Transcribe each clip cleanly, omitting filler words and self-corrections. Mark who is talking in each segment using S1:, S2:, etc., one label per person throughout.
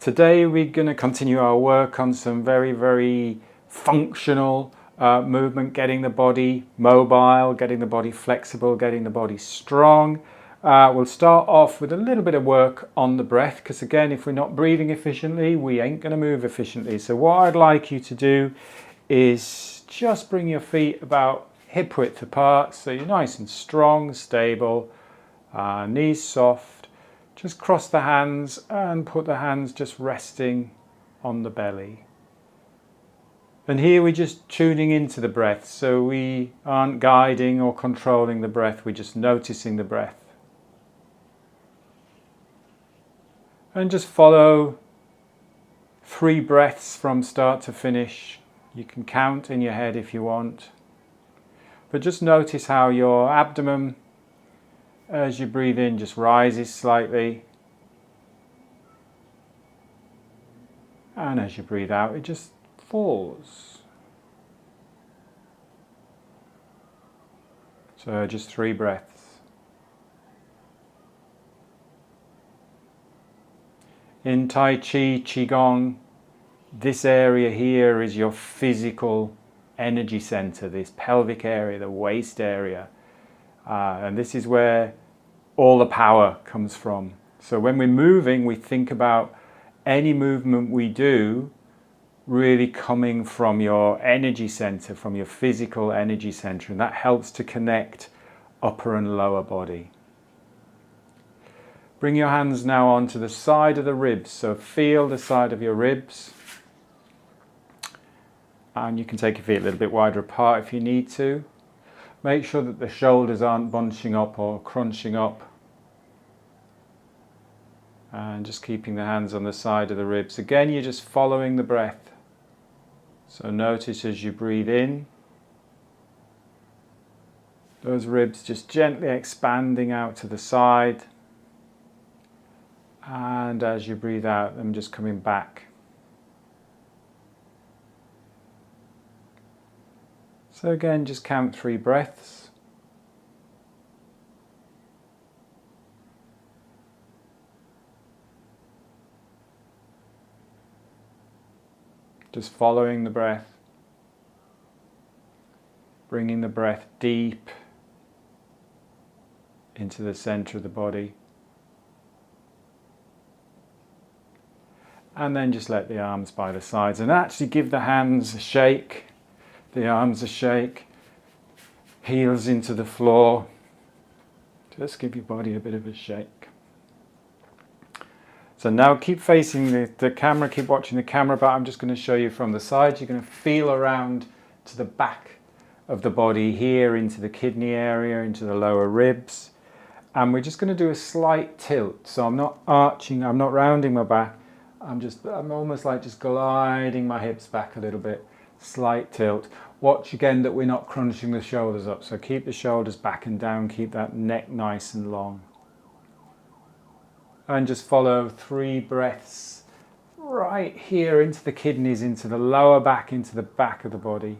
S1: Today we're going to continue our work on some very functional movement, getting the body mobile, getting the body flexible, getting the body strong. We'll start off with a little bit of work on the breath, because again, if we're not breathing efficiently, we ain't going to move efficiently. So what I'd like you to do is just bring your feet about hip width apart, so you're nice and strong, stable, knees soft. Just cross the hands and put the hands just resting on the belly. And here we're just tuning into the breath, so we aren't guiding or controlling the breath, we're just noticing the breath. And just follow 3 breaths from start to finish. You can count in your head if you want. But just notice how your abdomen, as you breathe in, just rises slightly. And as you breathe out, it just falls. So just 3 breaths. In Tai Chi, Qigong, this area here is your physical energy center, this pelvic area, the waist area. And this is where all the power comes from. So when we're moving, we think about any movement we do really coming from your energy center, from your physical energy center, and that helps to connect upper and lower body. Bring your hands now onto the side of the ribs, so feel the side of your ribs. And you can take your feet a little bit wider apart if you need to. Make sure that the shoulders aren't bunching up or crunching up. And just keeping the hands on the side of the ribs. Again, you're just following the breath. So notice as you breathe in, those ribs just gently expanding out to the side. And as you breathe out, them just coming back. So again, just count 3 breaths. Just following the breath. Bringing the breath deep into the center of the body. And then just let the arms by the sides and actually give the hands a shake, the arms a shake, heels into the floor. Just give your body a bit of a shake. So now keep facing the camera, keep watching the camera, but I'm just going to show you from the side. You're going to feel around to the back of the body here, into the kidney area, into the lower ribs. And we're just going to do a slight tilt. So I'm not arching, I'm not rounding my back. I'm almost like just gliding my hips back a little bit. Slight tilt. Watch again that we're not crunching the shoulders up. So keep the shoulders back and down. Keep that neck nice and long. And just follow 3 breaths right here into the kidneys, into the lower back, into the back of the body.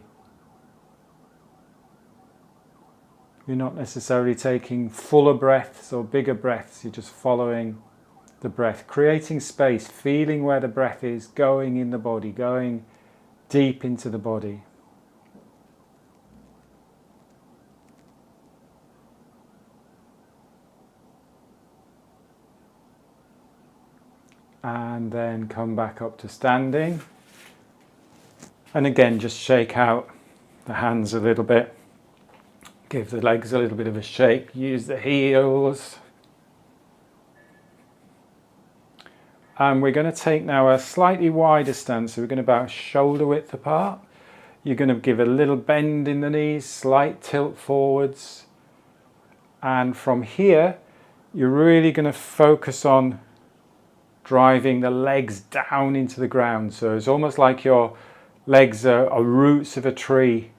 S1: You're not necessarily taking fuller breaths or bigger breaths. You're just following the breath, creating space, feeling where the breath is going in the body, going deep into the body. And then come back up to standing. And again, just shake out the hands a little bit. Give the legs a little bit of a shake. Use the heels. And we're going to take now a slightly wider stance. So we're going to about shoulder width apart. You're going to give a little bend in the knees, slight tilt forwards. And from here, you're really going to focus on driving the legs down into the ground. So it's almost like your legs are roots of a tree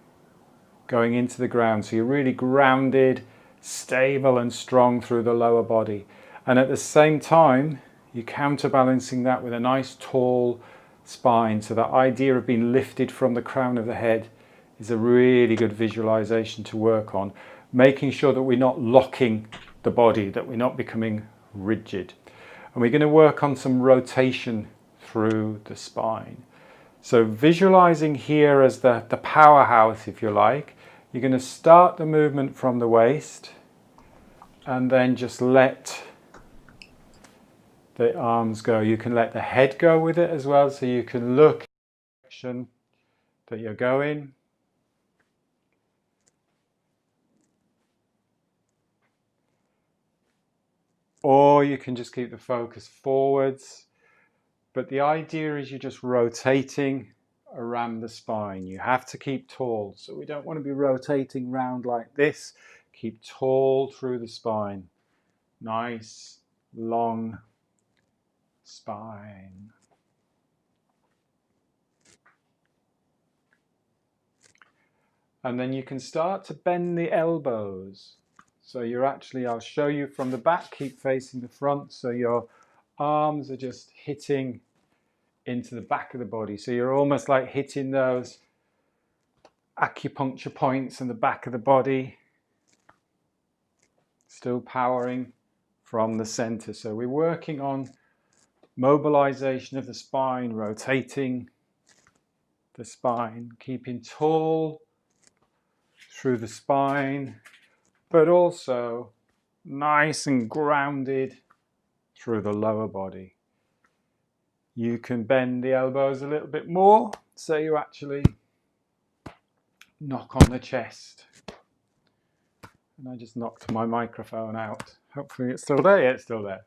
S1: going into the ground. So you're really grounded, stable and strong through the lower body. And at the same time, you're counterbalancing that with a nice tall spine. So that idea of being lifted from the crown of the head is a really good visualization to work on. Making sure that we're not locking the body, that we're not becoming rigid. And we're going to work on some rotation through the spine. So visualizing here as the powerhouse, if you like, you're going to start the movement from the waist and then just let the arms go. You can let the head go with it as well, so you can look in the direction that you're going. Or you can just keep the focus forwards. But the idea is you're just rotating around the spine. You have to keep tall. So we don't want to be rotating round like this. Keep tall through the spine. Nice, long spine. And then you can start to bend the elbows. So you're actually, I'll show you from the back, keep facing the front. So your arms are just hitting into the back of the body. So you're almost like hitting those acupuncture points in the back of the body. Still powering from the center. So we're working on mobilization of the spine, rotating the spine, keeping tall through the spine, but also nice and grounded through the lower body. You can bend the elbows a little bit more, so you actually knock on the chest. And I just knocked my microphone out. Hopefully it's still there. Yeah, it's still there.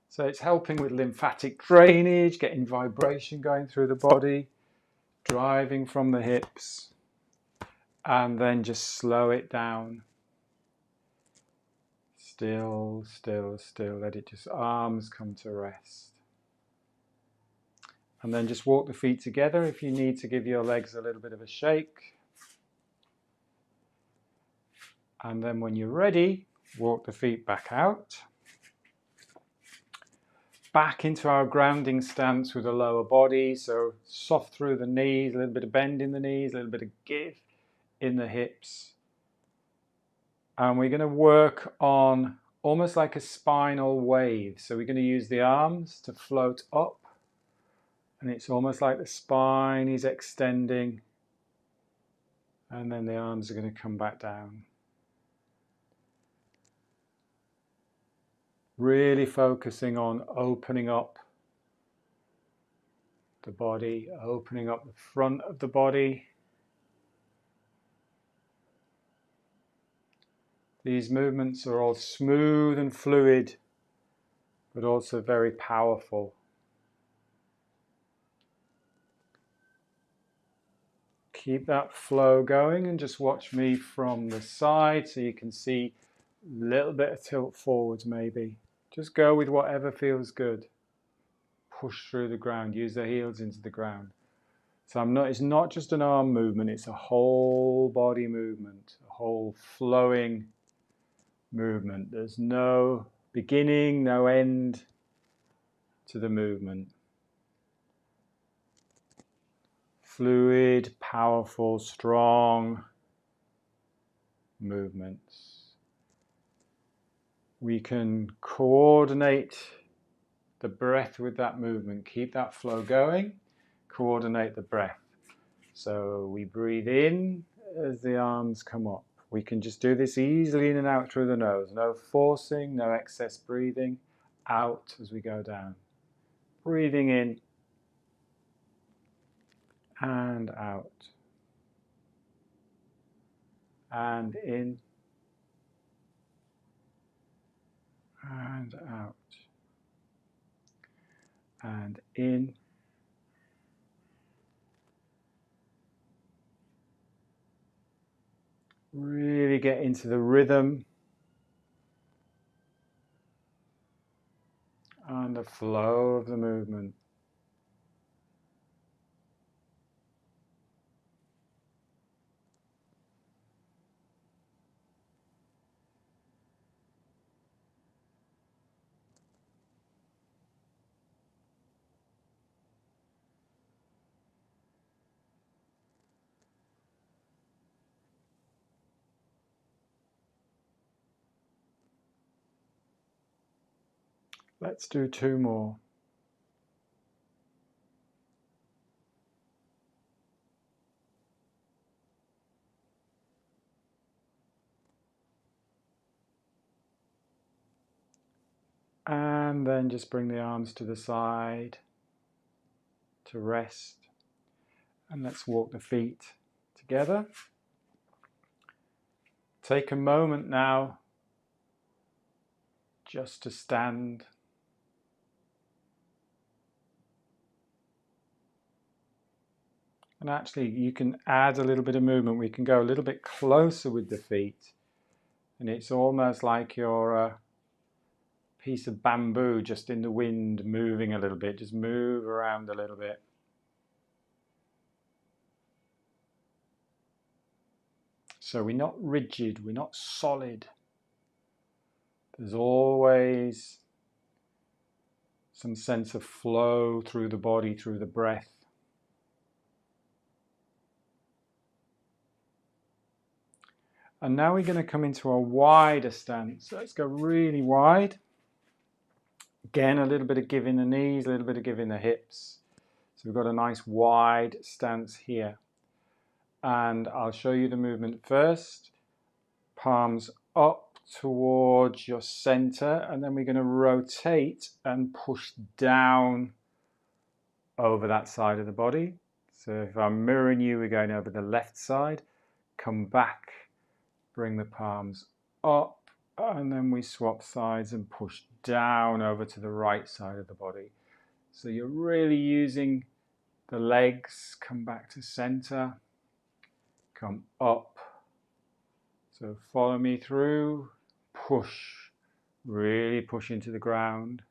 S1: So it's helping with lymphatic drainage, getting vibration going through the body, driving from the hips, and then just slow it down. Still, still, still. Let it just arms come to rest. And then just walk the feet together if you need to give your legs a little bit of a shake. And then when you're ready, walk the feet back out. Back into our grounding stance with the lower body. So soft through the knees, a little bit of bend in the knees, a little bit of give in the hips. And we're going to work on almost like a spinal wave. So we're going to use the arms to float up. And it's almost like the spine is extending. And then the arms are going to come back down. Really focusing on opening up the body, opening up the front of the body. These movements are all smooth and fluid, but also very powerful. Keep that flow going and just watch me from the side so you can see a little bit of tilt forwards maybe. Just go with whatever feels good. Push through the ground, use the heels into the ground. So it's not just an arm movement, it's a whole body movement, a whole flowing movement. There's no beginning, no end to the movement. Fluid, powerful, strong movements. We can coordinate the breath with that movement. Keep that flow going. Coordinate the breath. So we breathe in as the arms come up. We can just do this easily in and out through the nose. No forcing, no excess breathing. Out as we go down. Breathing in and out. And in and out. And in really get into the rhythm and the flow of the movement. Let's do two more. And then just bring the arms to the side to rest. And let's walk the feet together. Take a moment now just to stand. And actually you can add a little bit of movement. We can go a little bit closer with the feet. And it's almost like you're a piece of bamboo just in the wind moving a little bit. Just move around a little bit. So we're not rigid, we're not solid. There's always some sense of flow through the body, through the breath. And now we're going to come into a wider stance. So let's go really wide. Again, a little bit of give in the knees, a little bit of give in the hips. So we've got a nice wide stance here. And I'll show you the movement first. Palms up towards your center, and then we're going to rotate and push down over that side of the body. So if I'm mirroring you, we're going over the left side. Come back, bring the palms up, and then we swap sides and push down over to the right side of the body. So you're really using the legs. Come back to center, come up. So follow me through, push, really push into the ground.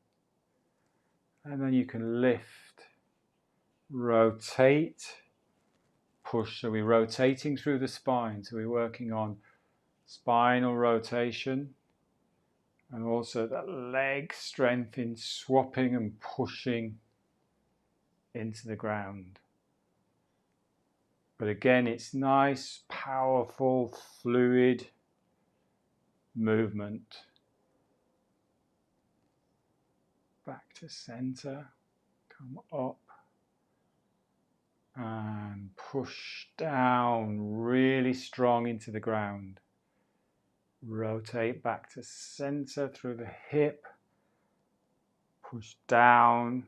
S1: And then you can lift, rotate, push. So we're rotating through the spine. So we're working on spinal rotation and also that leg strength in swapping and pushing into the ground. But again, it's nice, powerful, fluid movement. Back to center, come up and push down really strong into the ground. Rotate back to center through the hip, push down.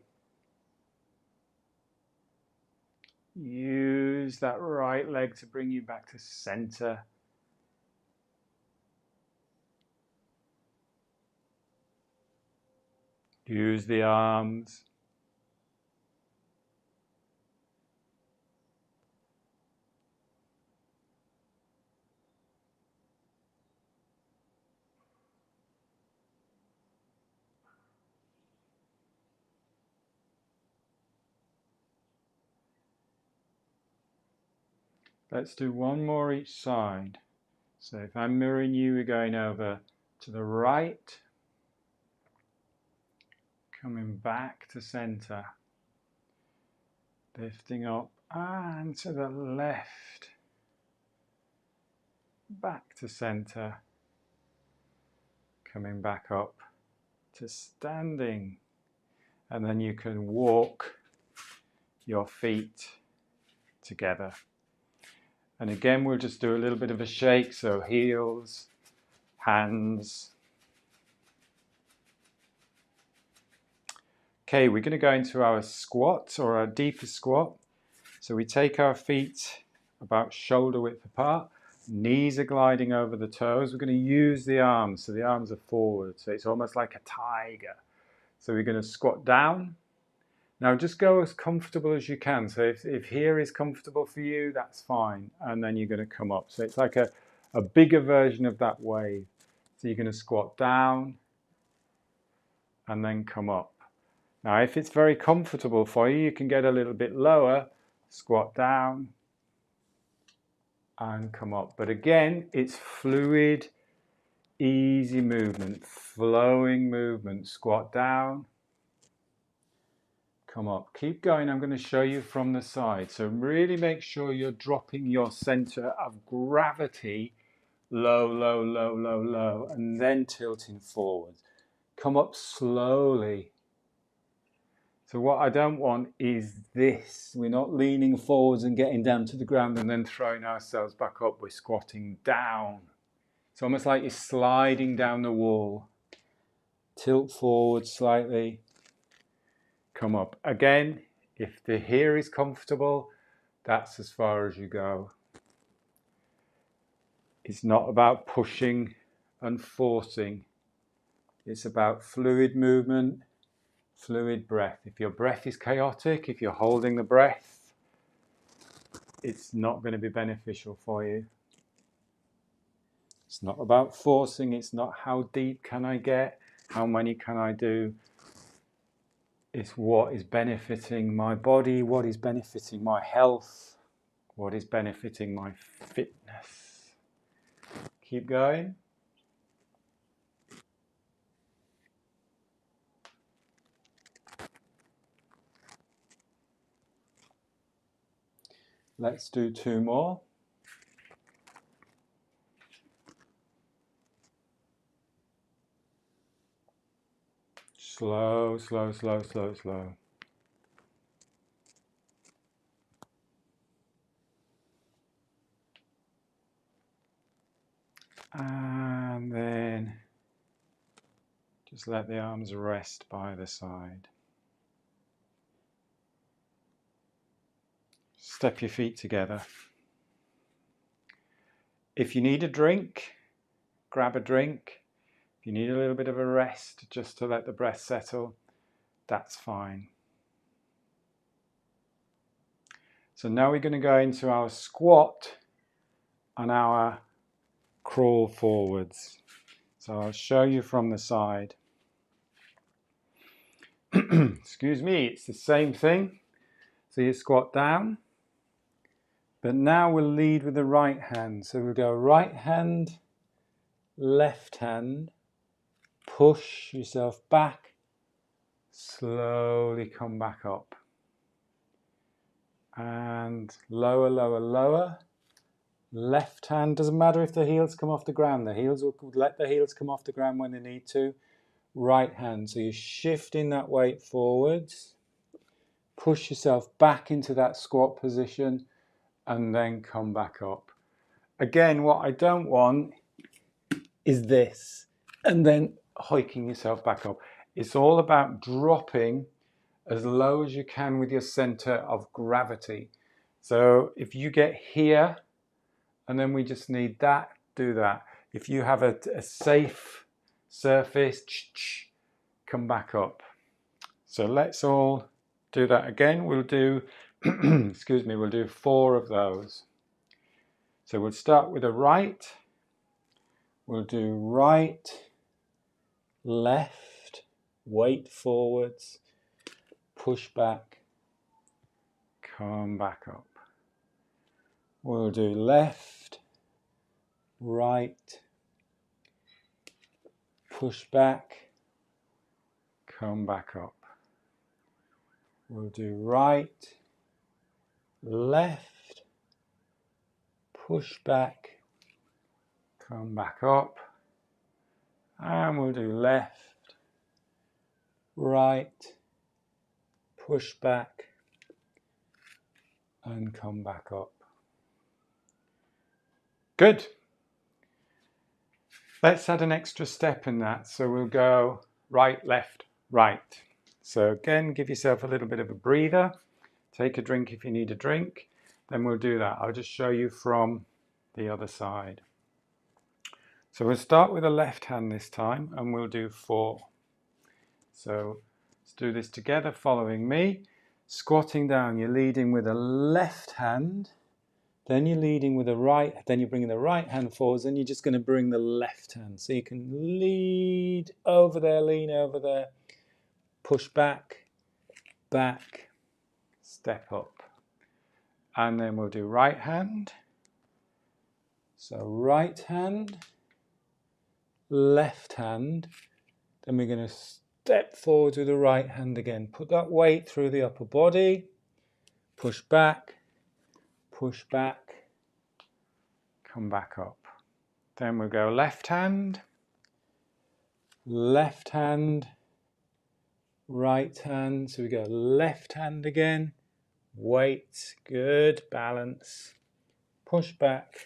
S1: Use that right leg to bring you back to center. Use the arms. Let's do one more each side. So if I'm mirroring you, we're going over to the right, coming back to center, lifting up and to the left, back to center, coming back up to standing, and then you can walk your feet together. And again, we'll just do a little bit of a shake, so heels, hands. Okay, we're going to go into our squat or our deeper squat. So we take our feet about shoulder width apart, knees are gliding over the toes. We're going to use the arms, so the arms are forward, so it's almost like a tiger. So we're going to squat down. Now just go as comfortable as you can. So if here is comfortable for you, that's fine. And then you're going to come up. So it's like a bigger version of that wave. So you're going to squat down and then come up. Now if it's very comfortable for you, you can get a little bit lower, squat down and come up. But again, it's fluid, easy movement, flowing movement. Squat down, come up. Keep going. I'm going to show you from the side. So really make sure you're dropping your center of gravity low, low, low, low, low, and then tilting forward. Come up slowly. So what I don't want is this. We're not leaning forwards and getting down to the ground and then throwing ourselves back up. We're squatting down. It's almost like you're sliding down the wall. tilt forward slightly, come up. Again, if the here is comfortable, that's as far as you go. It's not about pushing and forcing. It's about fluid movement, fluid breath. If your breath is chaotic, if you're holding the breath, it's not going to be beneficial for you. It's not about forcing. It's not how deep can I get, how many can I do. It's what is benefiting my body, what is benefiting my health, what is benefiting my fitness. Keep going. Let's do 2 more. Slow, slow, slow, slow, slow. And then just let the arms rest by the side. Step your feet together. If you need a drink, grab a drink. If you need a little bit of a rest just to let the breath settle, that's fine. So now we're going to go into our squat and our crawl forwards. So I'll show you from the side. Excuse me, it's the same thing. So you squat down, but now we'll lead with the right hand. So we'll go right hand, left hand, push yourself back, slowly come back up. And lower, lower, lower. Left hand, doesn't matter if the heels come off the ground. The heels will let the heels come off the ground when they need to. Right hand, so you're shifting that weight forwards. Push yourself back into that squat position and then come back up. Again, what I don't want is this and then hiking yourself back up. It's all about dropping as low as you can with your center of gravity. So if you get here and then we just need that, do that. If you have a safe surface, come back up. So let's all do that again. We'll do, excuse me, we'll do 4 of those. So we'll start with a right. We'll do right, left, weight forwards, push back, come back up. We'll do left, right, push back, come back up. We'll do right, left, push back, come back up. And we'll do left, right, push back, and come back up. Good. Let's add an extra step in that. So we'll go right, left, right. So again, give yourself a little bit of a breather. Take a drink if you need a drink. Then we'll do that. I'll just show you from the other side. So we'll start with the left hand this time and we'll do 4. So let's do this together following me. Squatting down, you're leading with a left hand. Then you're leading with the right, then you're bringing the right hand forwards, and you're just going to bring the left hand. So you can lead over there, lean over there, push back, back, step up. And then we'll do right hand. So right hand, left hand. Then we're going to step forward with the right hand again. Put that weight through the upper body, push back, come back up. Then we'll go left hand, right hand. So we go left hand again, weight, good, balance, push back,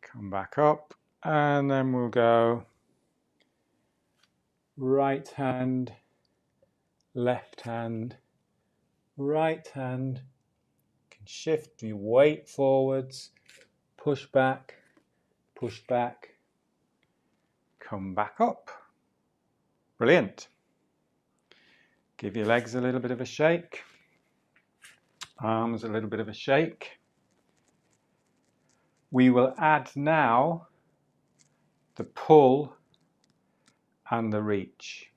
S1: come back up. And then we'll go right hand, left hand, right hand. You can shift your weight forwards, push back, come back up. Brilliant. Give your legs a little bit of a shake, arms a little bit of a shake. We will add now the pull and the reach.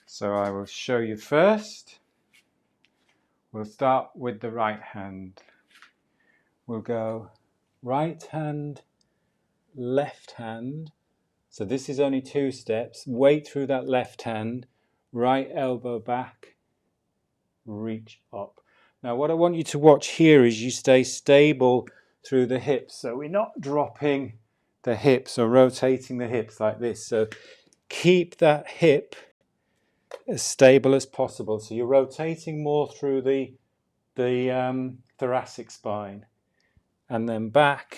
S1: So I will show you first. We'll start with the right hand. We'll go right hand, left hand. So this is only 2 steps. Weight through that left hand, right elbow back, reach up. Now what I want you to watch here is you stay stable through the hips. So we're not dropping the hips or rotating the hips like this. So keep that hip as stable as possible. So you're rotating more through the thoracic spine. And then back,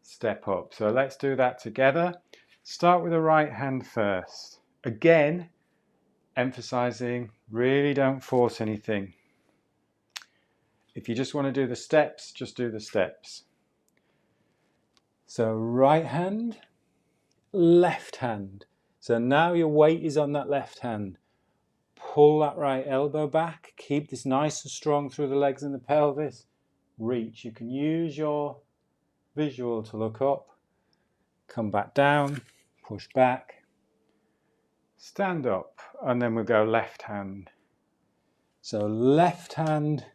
S1: step up. So let's do that together. Start with the right hand first. Again, emphasizing, really don't force anything. If you just want to do the steps, just do the steps. So right hand, left hand. So now your weight is on that left hand. Pull that right elbow back. Keep this nice and strong through the legs and the pelvis. Reach. You can use your visual to look up. Come back down. Push back. Stand up. And then we'll go left hand. So left hand,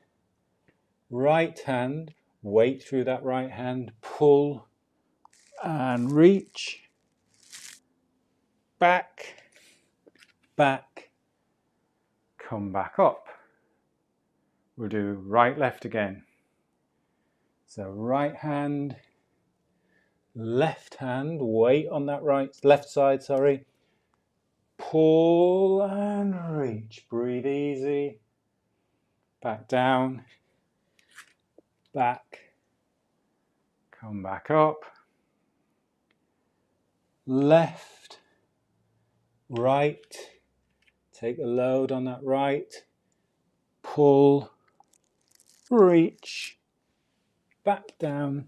S1: right hand. Weight through that right hand. Pull and reach. Back. Come back up. We'll do right, left again. So right hand, left hand, weight on that left side, sorry. Pull and reach. Breathe easy. Back down. Back. Come back up. Left. Right. Take the load on that right. Pull. Reach. Back down.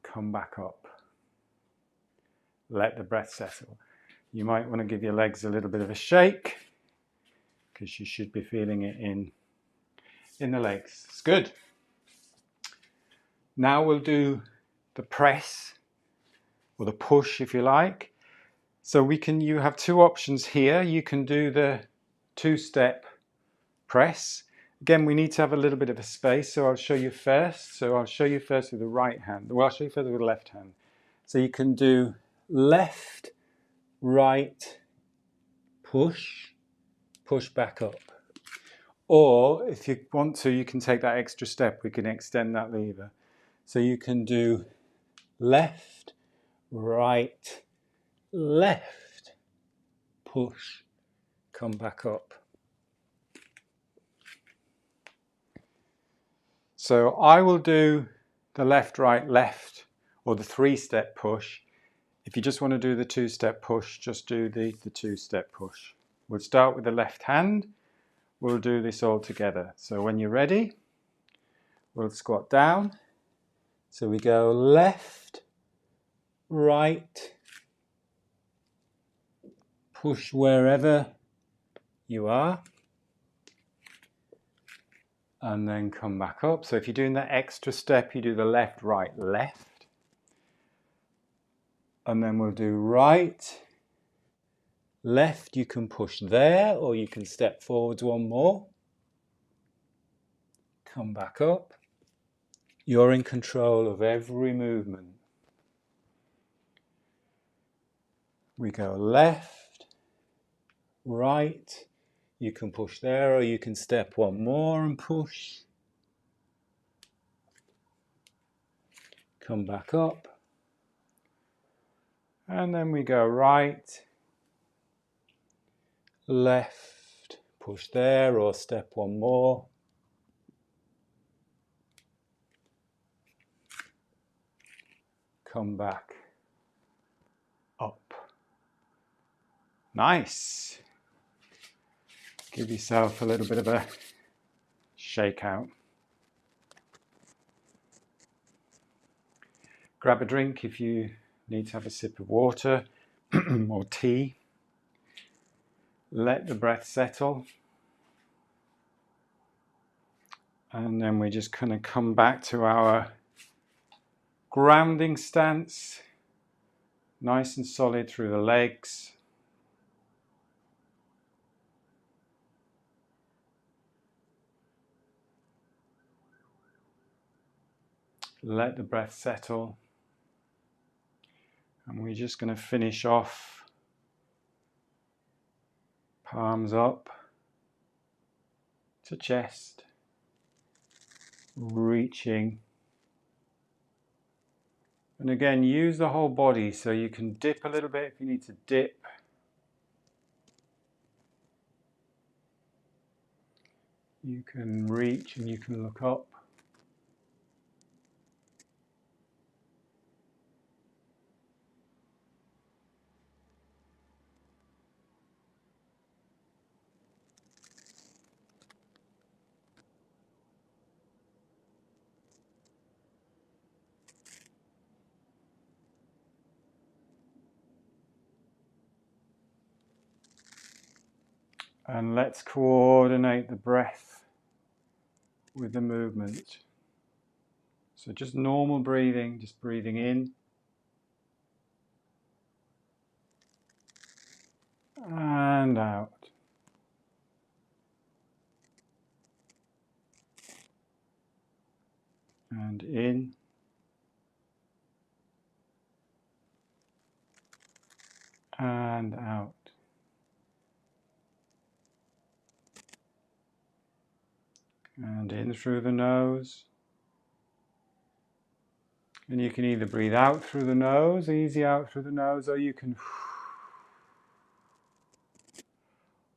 S1: Come back up. Let the breath settle. You might want to give your legs a little bit of a shake because you should be feeling it in the legs. It's good. Now we'll do the press or the push if you like. So you have 2 options here. You can do the 2-step press. Again, we need to have a little bit of a space, so I'll show you first. So I'll show you first with the right hand. Well, I'll show you first with the left hand. So you can do left, right, push back up. Or if you want to, you can take that extra step. We can extend that lever. So you can do left, right, left, push, come back up. So I will do the left, right, left, or the 3-step push. If you just want to do the 2-step push, just do the 2-step push. We'll start with the left hand. We'll do this all together. So when you're ready, we'll squat down. So we go left, right, push wherever you are, and then come back up. So if you're doing that extra step, you do the left, right, left, and then we'll do right, left. You can push there, or you can step forwards 1 more, come back up. You're in control of every movement. We go left, right. You can push there, or you can step 1 more and push. Come back up. And then we go right, left, push there, or step 1 more. Come back up. Nice. Give yourself a little bit of a shake out. Grab a drink if you need to have a sip of water or tea. Let the breath settle. And then we're just going to come back to our grounding stance. Nice and solid through the legs. Let the breath settle. And we're just going to finish off. Palms up to chest. Reaching. And again, use the whole body, so you can dip a little bit if you need to dip. You can reach and you can look up. And let's coordinate the breath with the movement. So just normal breathing, just breathing in and out. And in and out. And in through the nose. And you can either breathe out through the nose, easy out through the nose, or you can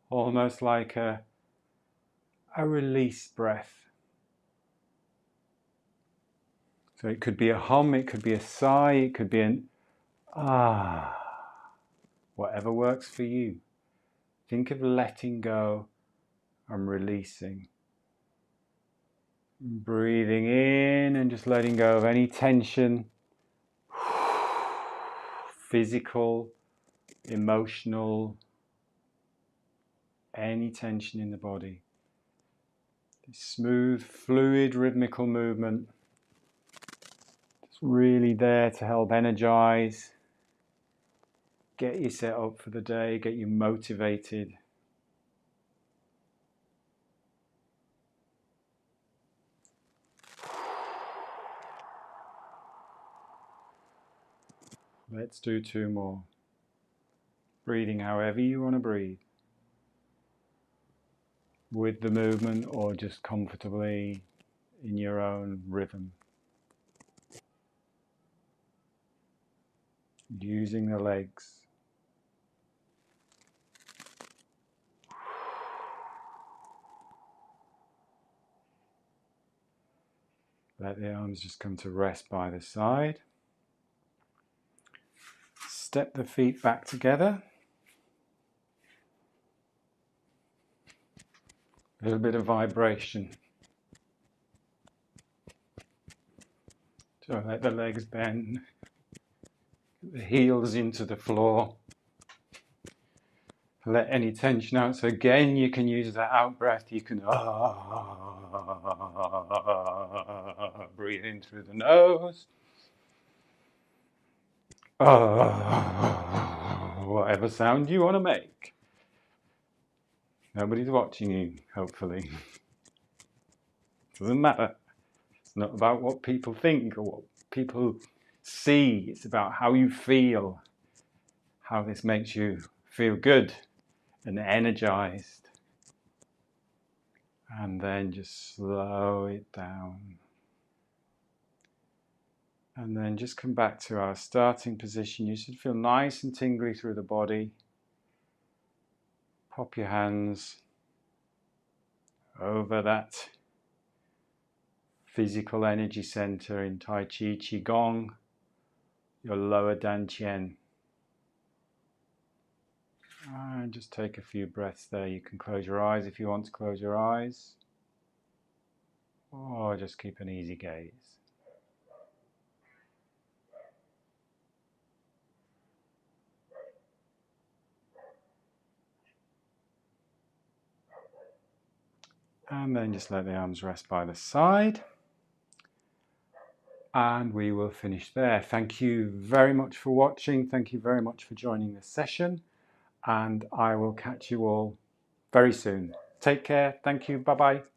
S1: almost like a release breath. So it could be a hum, it could be a sigh, it could be an ah, whatever works for you. Think of letting go and releasing. Breathing in and just letting go of any tension, physical, emotional, any tension in the body. This smooth, fluid, rhythmical movement. It's really there to help energize, get you set up for the day, get you motivated. Let's do 2 more. Breathing however you want to breathe. With the movement or just comfortably in your own rhythm. Using the legs. Let the arms just come to rest by the side. Step the feet back together. A little bit of vibration. So let the legs bend. The heels into the floor. Let any tension out. So again, you can use that out breath. You can breathe in through the nose. Whatever sound you want to make. Nobody's watching you, hopefully. Doesn't matter. It's not about what people think or what people see. It's about how you feel. How this makes you feel good and energized. And then just slow it down. And then just come back to our starting position. You should feel nice and tingly through the body. Pop your hands over that physical energy center in Tai Chi, Qigong, your lower Dantian. And just take a few breaths there. You can close your eyes if you want to close your eyes, or just keep an easy gaze. And then just let the arms rest by the side. And we will finish there. Thank you very much for watching. Thank you very much for joining this session. And I will catch you all very soon. Take care. Thank you. Bye-bye.